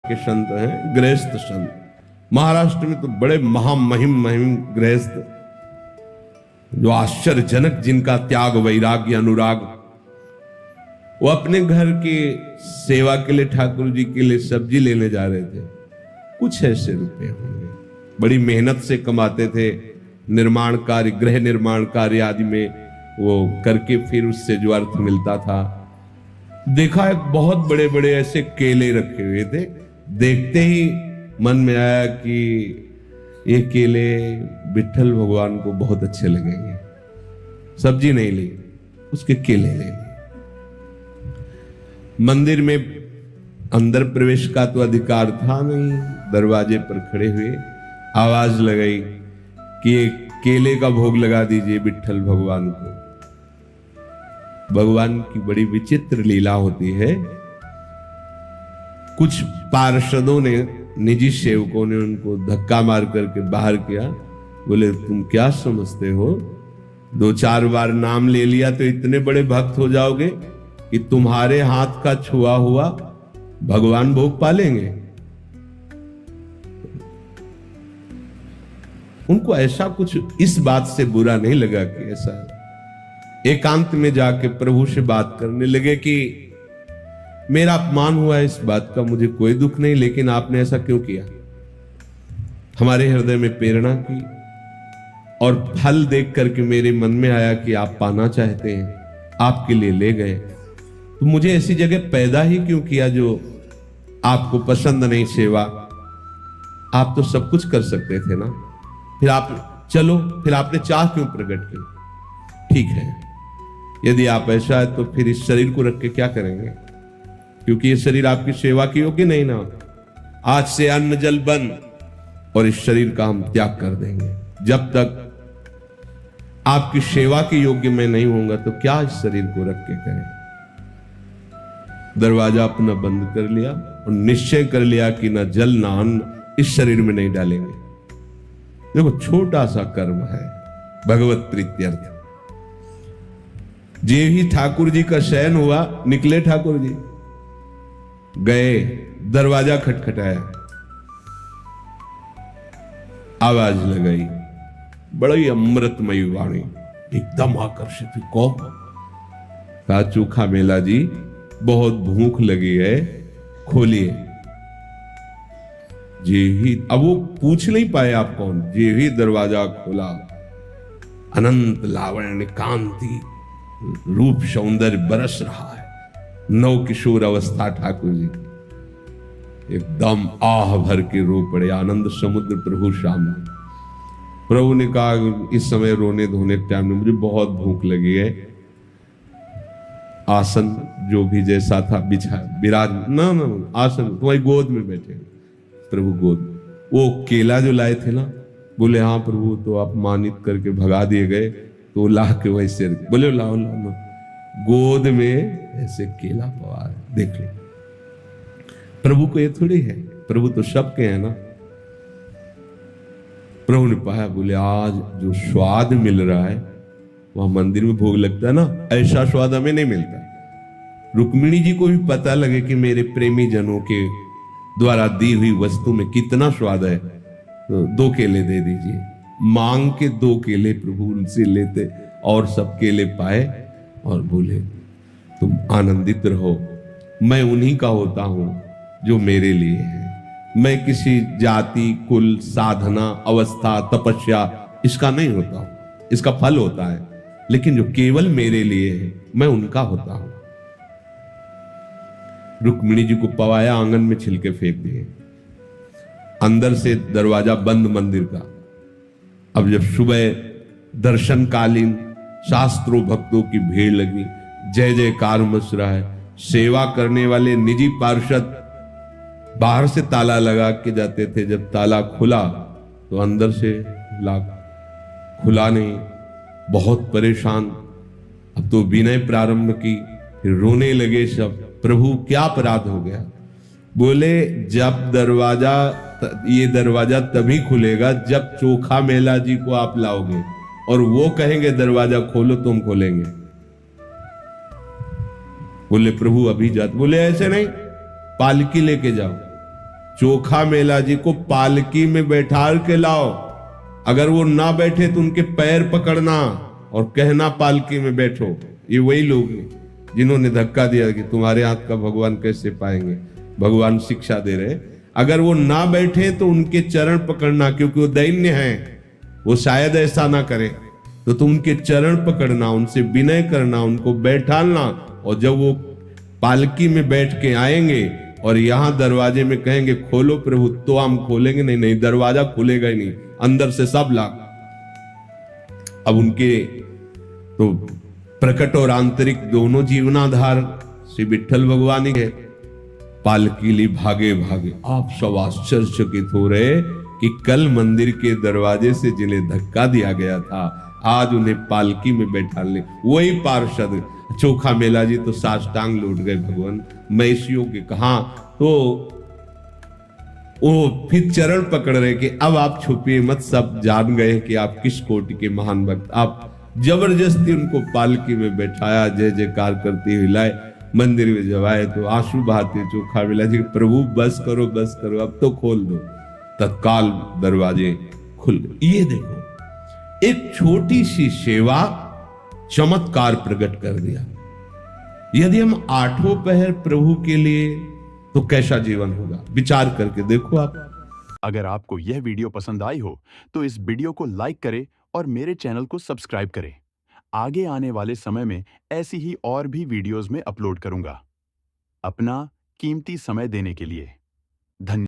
के संत हैं गृहस्थ संत। महाराष्ट्र में तो बड़े महिम गृहस्थ, जो आश्चर्यजनक, जिनका त्याग वैराग्य अनुराग। वो अपने घर की सेवा के लिए, ठाकुर जी के लिए सब्जी लेने जा रहे थे। कुछ ऐसे रुपए होंगे, बड़ी मेहनत से कमाते थे। निर्माण कार्य, गृह निर्माण कार्य आदि में वो करके फिर उससे जो अर्थ मिलता था। देखा एक बहुत बड़े बड़े ऐसे केले रखे हुए थे। देखते ही मन में आया कि ये केले विठ्ठल भगवान को बहुत अच्छे लगेंगे। सब्जी नहीं ली, उसके केले ले लिए। मंदिर में अंदर प्रवेश का तो अधिकार था नहीं। दरवाजे पर खड़े हुए आवाज लगाई कि ये केले का भोग लगा दीजिए विठ्ठल भगवान को। भगवान की बड़ी विचित्र लीला होती है। कुछ पार्षदों ने, निजी सेवकों ने उनको धक्का मार करके बाहर किया। बोले तुम क्या समझते हो, 2-4 बार नाम ले लिया तो इतने बड़े भक्त हो जाओगे कि तुम्हारे हाथ का छुआ हुआ भगवान भोग पालेंगे। उनको ऐसा कुछ इस बात से बुरा नहीं लगा कि ऐसा। एकांत में जाके प्रभु से बात करने लगे कि मेरा अपमान हुआ है, इस बात का मुझे कोई दुख नहीं, लेकिन आपने ऐसा क्यों किया। हमारे हृदय में प्रेरणा की और फल देख करके मेरे मन में आया कि आप पाना चाहते हैं, आपके लिए ले गए। तो मुझे ऐसी जगह पैदा ही क्यों किया जो आपको पसंद नहीं सेवा। आप तो सब कुछ कर सकते थे ना, फिर आप चलो, फिर आपने चाह क्यों प्रकट की। ठीक है, यदि आप ऐसा है तो फिर इस शरीर को रख के क्या करेंगे, क्योंकि ये शरीर आपकी सेवा की योग्य नहीं ना। आज से अन्न जल बंद और इस शरीर का हम त्याग कर देंगे। जब तक आपकी सेवा के योग्य मैं नहीं होऊंगा तो क्या इस शरीर को रख के करें। दरवाजा अपना बंद कर लिया और निश्चय कर लिया कि ना जल ना अन्न इस शरीर में नहीं डालेंगे। देखो, छोटा सा कर्म है, भगवत प्रीत्यर्थ। जे ही ठाकुर जी का शयन हुआ, निकले ठाकुर जी, गए, दरवाजा खटखटाया, आवाज लगाई, बड़ी अमृतमयी वाणी, एकदम आकर्षित। कौन? कहा चोखा मेला जी, बहुत भूख लगी है, खोलिए। जे ही, अब वो पूछ नहीं पाए आप कौन, जे ही दरवाजा खोला, अनंत लावण्य कांति रूप सौंदर्य बरस रहा है। नव किशोर अवस्था ठाकुर जी की, एकदम आह भर के रो पड़े। आनंद समुद्र प्रभु सामने। प्रभु ने कहा इस समय रोने धोने के टाइम में मुझे बहुत भूख लगी है। आसन जो भी जैसा था बिछा, विराज ना आसन तुम्हारी गोद में बैठे। प्रभु गोद, वो केला जो लाए थे ना, बोले हाँ प्रभु, तो अपमानित करके भगा दिए गए, तो ला के वैसे बोले लाओ लाओ, गोद में ऐसे केला पवा है, देख लो। प्रभु को ये थोड़ी है, प्रभु तो सबके हैं ना। प्रभु ने पाया, बोले आज जो स्वाद मिल रहा है वहां मंदिर में भोग लगता है ना, ऐसा स्वाद हमें नहीं मिलता। रुक्मिणी जी को भी पता लगे कि मेरे प्रेमी जनों के द्वारा दी हुई वस्तु में कितना स्वाद है, तो 2 केले दे दीजिए। मांग के 2 केले प्रभु उनसे लेते और सब केले पाए और बोले तुम आनंदित रहो, मैं उन्हीं का होता हूं जो मेरे लिए है। मैं किसी जाति, कुल, साधना, अवस्था, तपस्या इसका नहीं होता हूं, इसका फल होता है, लेकिन जो केवल मेरे लिए है मैं उनका होता हूं। रुक्मिणी जी को पवाया, आंगन में छिलके फेंक दिए। अंदर से दरवाजा बंद मंदिर का। अब जब सुबह दर्शनकालीन शास्त्रों भक्तों की भीड़ लगी, जय जयकार मच रहा है। सेवा करने वाले निजी पार्षद बाहर से ताला लगा के जाते थे, जब ताला खुला तो अंदर से खुला नहीं, बहुत परेशान। अब तो विनय प्रारंभ की, फिर रोने लगे सब। प्रभु क्या अपराध हो गया। बोले जब ये दरवाजा तभी खुलेगा जब चोखा मेला जी को आप लाओगे और वो कहेंगे दरवाजा खोलो, तुम खोलेंगे। बोले प्रभु अभी जाते। बोले ऐसे नहीं, पालकी लेके जाओ। चोखा मेला जी को पालकी में बैठा के लाओ, अगर वो ना बैठे तो उनके पैर पकड़ना और कहना पालकी में बैठो। ये वही लोग हैं जिन्होंने धक्का दिया कि तुम्हारे हाथ का भगवान कैसे पाएंगे। भगवान शिक्षा दे रहे, अगर वो ना बैठे तो उनके चरण पकड़ना, क्योंकि वो दैन्य हैं, वो शायद ऐसा ना करे, तो तुम उनके चरण पकड़ना, उनसे विनय करना, उनको बैठालना, और जब वो पालकी में बैठ के आएंगे और यहां दरवाजे में कहेंगे खोलो प्रभु, तो हम खोलेंगे। नहीं नहीं, दरवाजा खुलेगा ही नहीं, अंदर से सब लाग। अब उनके तो प्रकट और आंतरिक दोनों जीवनाधार श्री विठ्ठल भगवान ही है। पालकी ली भागे भागे, आप सब आश्चर्यचकित हो रहे कि कल मंदिर के दरवाजे से जिन्हें धक्का दिया गया था, आज उन्हें पालकी में बैठाने वही पार्षद चोखा मेला जी तो साष्टांग लौट गए भगवान मैसियों के। कहा तो वो फिर चरण पकड़ रहे कि अब आप छुपिए मत, सब जान गए कि आप किस कोटि के महान भक्त। आप जबरदस्ती उनको पालकी में बैठाया, जय जयकार करते हुए लाए मंदिर में। जब आए तो आंसू बहाते चोखा मेला जी, प्रभु बस करो बस करो, अब तो खोल दो। तत्काल दरवाजे खुल गए। ये देखो, एक छोटी सी सेवा चमत्कार प्रकट कर दिया। यदि हम आठों पहर प्रभु के लिए, तो कैसा जीवन होगा, विचार करके देखो आप। अगर आपको यह वीडियो पसंद आई हो तो इस वीडियो को लाइक करें और मेरे चैनल को सब्सक्राइब करें। आगे आने वाले समय में ऐसी ही और भी वीडियोस में अपलोड करूंगा। अपना कीमती समय देने के लिए धन्यवाद।